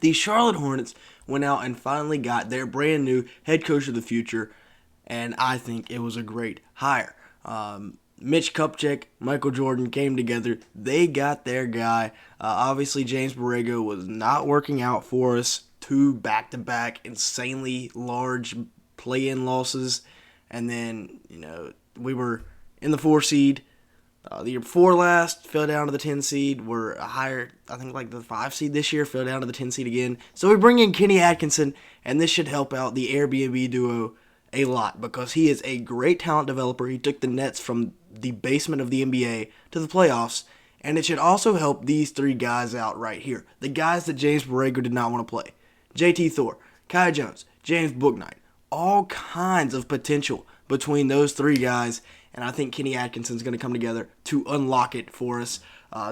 The Charlotte Hornets went out and finally got their brand new head coach of the future, and I think it was a great hire. Mitch Kupchak, Michael Jordan came together. They got their guy. Obviously, James Borrego was not working out for us. Two back-to-back insanely large play-in losses, and then we were in the 4 seed. The year before last, fell down to the 10 seed. We're a higher, I think, like the 5 seed this year, fell down to the 10 seed again. So we bring in Kenny Atkinson, and this should help out the Airbnb duo a lot because he is a great talent developer. He took the Nets from the basement of the NBA to the playoffs, and it should also help these three guys out right here. The guys that James Borrego did not want to play. JT Thor, Kai Jones, James Bouknight. All kinds of potential between those three guys, and I think Kenny Atkinson's going to come together to unlock it for us.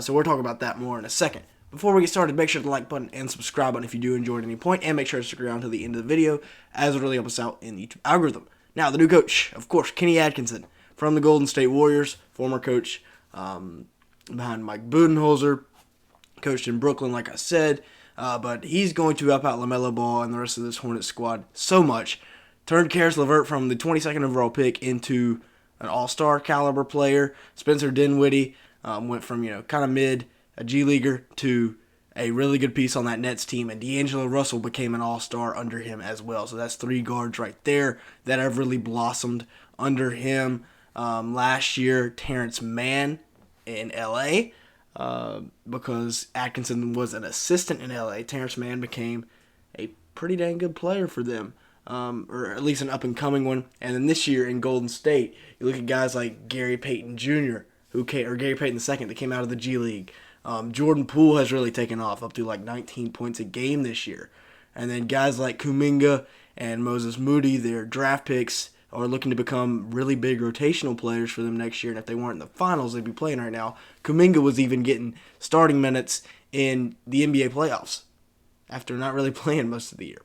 So we'll talk about that more in a second. Before we get started, make sure to like button and subscribe button if you do enjoy at any point, and make sure to stick around to the end of the video, as it really helps us out in the YouTube algorithm. Now, the new coach, of course, Kenny Atkinson from the Golden State Warriors, former coach behind Mike Budenholzer, coached in Brooklyn, like I said, but he's going to help out Lamelo Ball and the rest of this Hornets squad so much. Turned Karis LeVert from the 22nd overall pick into an all-star caliber player. Spencer Dinwiddie went from kind of mid, a G leaguer, to a really good piece on that Nets team, and D'Angelo Russell became an all-star under him as well. So that's three guards right there that have really blossomed under him. Last year, Terrence Mann in L.A., because Atkinson was an assistant in L.A., Terrence Mann became a pretty dang good player for them. Or at least an up-and-coming one. And then this year in Golden State, you look at guys like Gary Payton Jr., or Gary Payton II, that came out of the G League. Jordan Poole has really taken off, up to like 19 points a game this year. And then guys like Kuminga and Moses Moody, their draft picks, are looking to become really big rotational players for them next year. And if they weren't in the finals, they'd be playing right now. Kuminga was even getting starting minutes in the NBA playoffs after not really playing most of the year.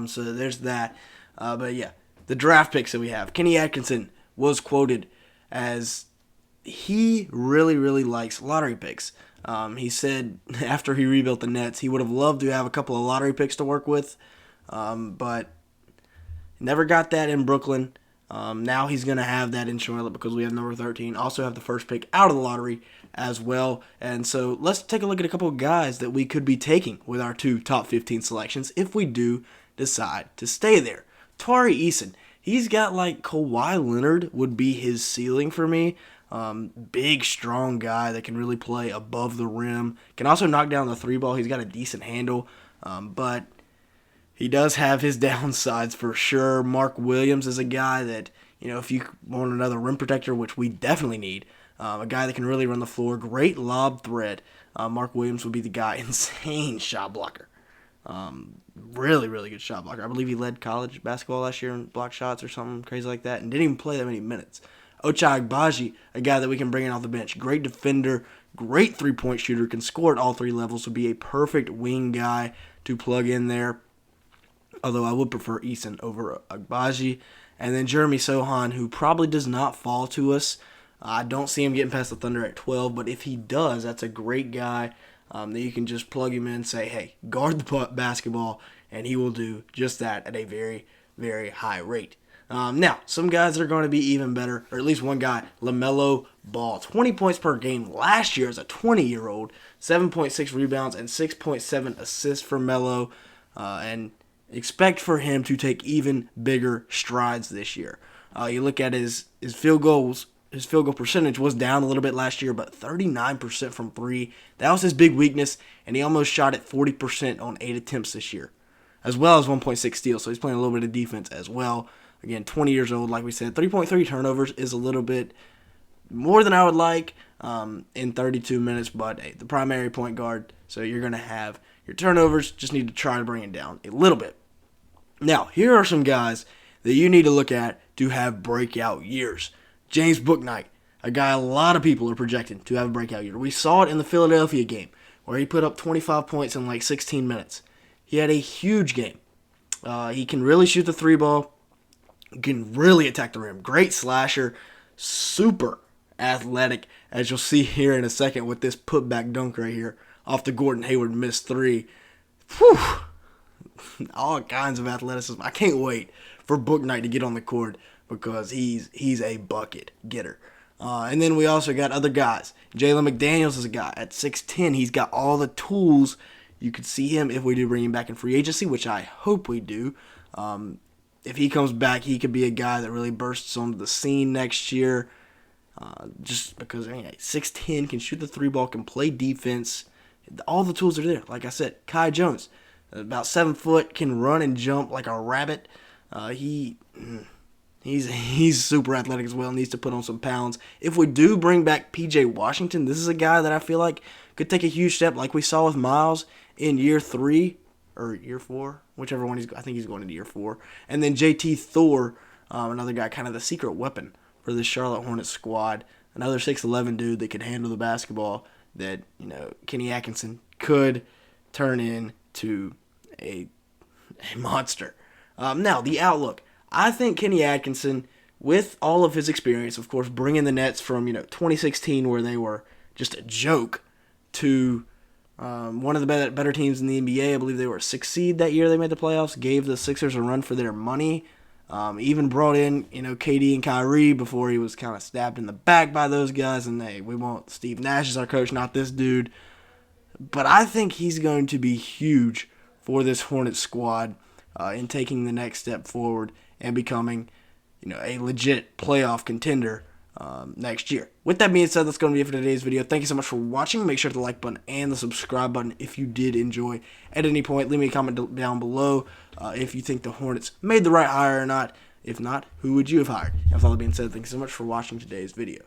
So there's that. But yeah, the draft picks that we have. Kenny Atkinson was quoted as he really, really likes lottery picks. He said after he rebuilt the Nets, he would have loved to have a couple of lottery picks to work with, but never got that in Brooklyn. Now he's going to have that in Charlotte because we have number 13. Also have the first pick out of the lottery as well. And so let's take a look at a couple of guys that we could be taking with our two top 15 selections if we do decide to stay there. Tari Eason, he's got like Kawhi Leonard would be his ceiling for me. Big, strong guy that can really play above the rim. Can also knock down the three ball. He's got a decent handle, but he does have his downsides for sure. Mark Williams is a guy that, if you want another rim protector, which we definitely need, a guy that can really run the floor, great lob threat, Mark Williams would be the guy. Insane shot blocker. Really, really good shot blocker. I believe he led college basketball last year in block shots or something crazy like that, and didn't even play that many minutes. Ochai Agbaji, a guy that we can bring in off the bench. Great defender, great three-point shooter, can score at all three levels, would be a perfect wing guy to plug in there. Although I would prefer Eason over Agbaji. And then Jeremy Sohan, who probably does not fall to us. I don't see him getting past the Thunder at 12, but if he does, that's a great guy that you can just plug him in and say, hey, guard the basketball, and he will do just that at a very, very high rate. Now, some guys that are going to be even better, or at least one guy, Lamelo Ball. 20 points per game last year as a 20-year-old, 7.6 rebounds, and 6.7 assists for Melo, and expect for him to take even bigger strides this year. You look at his field goals. His field goal percentage was down a little bit last year, but 39% from three. That was his big weakness, and he almost shot at 40% on 8 attempts this year, as well as 1.6 steals. So he's playing a little bit of defense as well. Again, 20 years old, like we said. 3.3 turnovers is a little bit more than I would like in 32 minutes, but hey, the primary point guard, so you're going to have your turnovers. Just need to try to bring it down a little bit. Now, here are some guys that you need to look at to have breakout years. James Bouknight, a guy a lot of people are projecting to have a breakout year. We saw it in the Philadelphia game where he put up 25 points in like 16 minutes. He had a huge game. He can really shoot the three ball, can really attack the rim. Great slasher, super athletic, as you'll see here in a second with this putback dunk right here off the Gordon Hayward missed three. Whew, all kinds of athleticism. I can't wait for Book Knight to get on the court because he's a bucket getter. And then we also got other guys. Jalen McDaniels is a guy at 6'10". He's got all the tools. You could see him if we do bring him back in free agency, which I hope we do. If he comes back, he could be a guy that really bursts onto the scene next year. Just because 6'10", can shoot the three ball, can play defense. All the tools are there. Like I said, Kai Jones, about 7 foot, can run and jump like a rabbit. He's super athletic as well, needs to put on some pounds. If we do bring back P.J. Washington, this is a guy that I feel like could take a huge step like we saw with Miles in year 3 or year 4, whichever one I think he's going into year 4. And then J.T. Thor, another guy, kind of the secret weapon for the Charlotte Hornets squad. Another 6'11" dude that could handle the basketball that, Kenny Atkinson could turn into a monster. Now, the outlook. I think Kenny Atkinson, with all of his experience, of course, bringing the Nets from 2016 where they were just a joke to one of the better teams in the NBA. I believe they were a 6th seed that year they made the playoffs, gave the Sixers a run for their money, even brought in KD and Kyrie before he was kind of stabbed in the back by those guys, and hey, we want Steve Nash as our coach, not this dude. But I think he's going to be huge for this Hornets squad in taking the next step forward and becoming, a legit playoff contender next year. With that being said, that's going to be it for today's video. Thank you so much for watching. Make sure to the like button and the subscribe button if you did enjoy. At any point, leave me a comment down below if you think the Hornets made the right hire or not. If not, who would you have hired? And with all that being said, thank you so much for watching today's video.